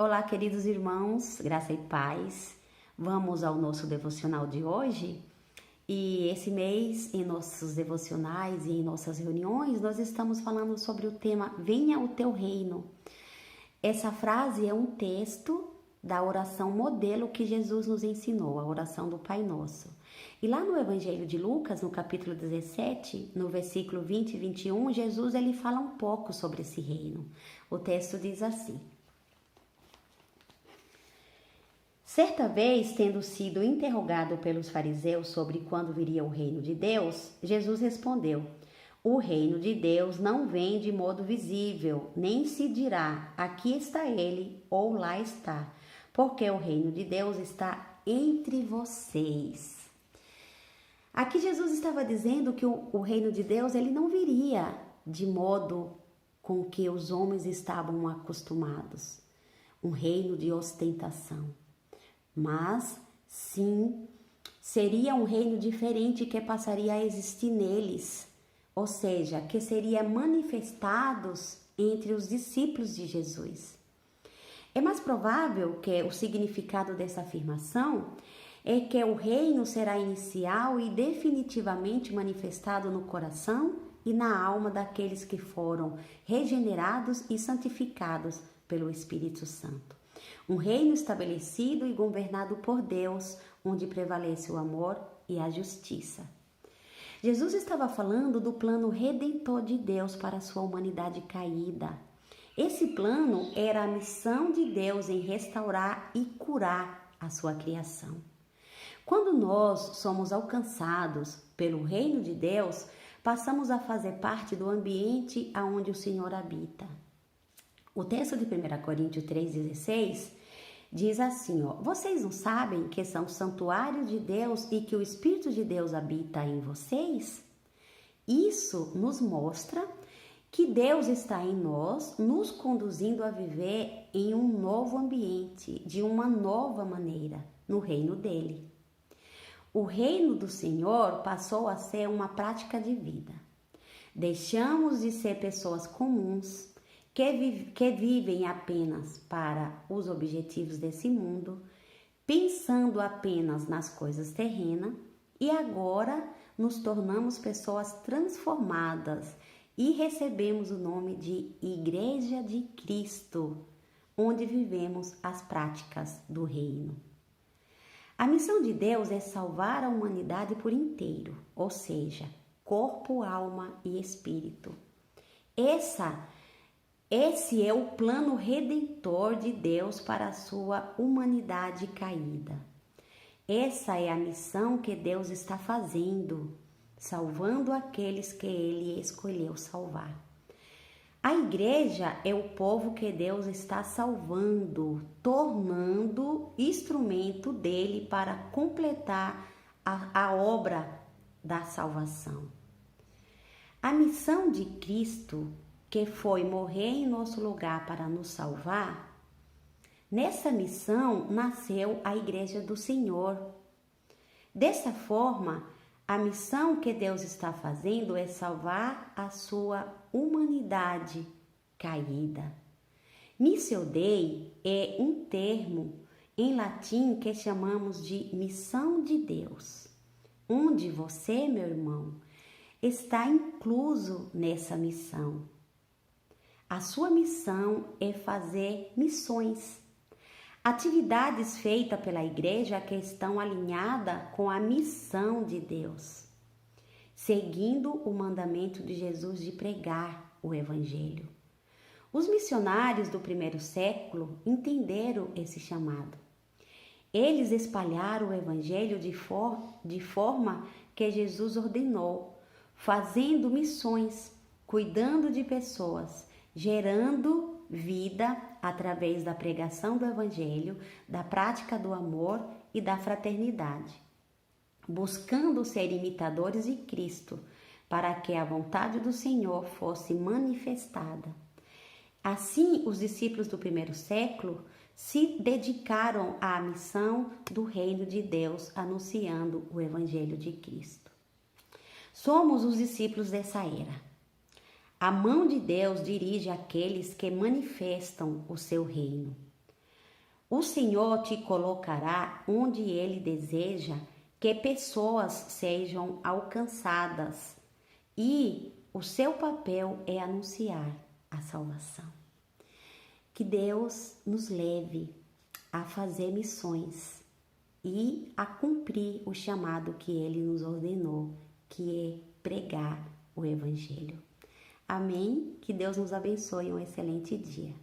Olá, queridos irmãos, graça e paz. Vamos ao nosso devocional de hoje. E esse mês, em nossos devocionais e em nossas reuniões, nós estamos falando sobre o tema Venha o Teu Reino. Essa frase é um texto da oração modelo que Jesus nos ensinou, a oração do Pai Nosso. E lá no Evangelho de Lucas, no capítulo 17, no versículo 20 e 21, Jesus ele fala um pouco sobre esse reino. O texto diz assim: Certa vez, tendo sido interrogado pelos fariseus sobre quando viria o reino de Deus, Jesus respondeu: O reino de Deus não vem de modo visível, nem se dirá, aqui está ele ou lá está, porque o reino de Deus está entre vocês. Aqui Jesus estava dizendo que o reino de Deus ele não viria de modo com que os homens estavam acostumados, um reino de ostentação. Mas, sim, seria um reino diferente que passaria a existir neles, ou seja, que seria manifestados entre os discípulos de Jesus. É mais provável que o significado dessa afirmação é que o reino será inicial e definitivamente manifestado no coração e na alma daqueles que foram regenerados e santificados pelo Espírito Santo. Um reino estabelecido e governado por Deus, onde prevalece o amor e a justiça. Jesus estava falando do plano redentor de Deus para a sua humanidade caída. Esse plano era a missão de Deus em restaurar e curar a sua criação. Quando nós somos alcançados pelo reino de Deus, passamos a fazer parte do ambiente onde o Senhor habita. O texto de 1 Coríntios 3,16 diz assim, vocês não sabem que são santuário de Deus e que o Espírito de Deus habita em vocês? Isso nos mostra que Deus está em nós, nos conduzindo a viver em um novo ambiente, de uma nova maneira, no reino dele. O reino do Senhor passou a ser uma prática de vida. Deixamos de ser pessoas comuns, que vivem apenas para os objetivos desse mundo, pensando apenas nas coisas terrenas, e agora nos tornamos pessoas transformadas e recebemos o nome de Igreja de Cristo, onde vivemos as práticas do reino. A missão de Deus é salvar a humanidade por inteiro, ou seja, corpo, alma e espírito. Esse é o plano redentor de Deus para a sua humanidade caída. Essa é a missão que Deus está fazendo, salvando aqueles que Ele escolheu salvar. A igreja é o povo que Deus está salvando, tornando instrumento dele para completar a obra da salvação. A missão de Cristo, que foi morrer em nosso lugar para nos salvar, nessa missão nasceu a Igreja do Senhor. Dessa forma, a missão que Deus está fazendo é salvar a sua humanidade caída. Missio Dei é um termo em latim que chamamos de missão de Deus, onde você, meu irmão, está incluso nessa missão. A sua missão é fazer missões, atividades feitas pela igreja que estão alinhadas com a missão de Deus, seguindo o mandamento de Jesus de pregar o Evangelho. Os missionários do primeiro século entenderam esse chamado. Eles espalharam o Evangelho de forma que Jesus ordenou, fazendo missões, cuidando de pessoas, gerando vida através da pregação do Evangelho, da prática do amor e da fraternidade, buscando ser imitadores de Cristo, para que a vontade do Senhor fosse manifestada. Assim, os discípulos do primeiro século se dedicaram à missão do reino de Deus, anunciando o Evangelho de Cristo. Somos os discípulos dessa era. A mão de Deus dirige aqueles que manifestam o seu reino. O Senhor te colocará onde Ele deseja que pessoas sejam alcançadas e o seu papel é anunciar a salvação. Que Deus nos leve a fazer missões e a cumprir o chamado que Ele nos ordenou, que é pregar o Evangelho. Amém? Que Deus nos abençoe um excelente dia.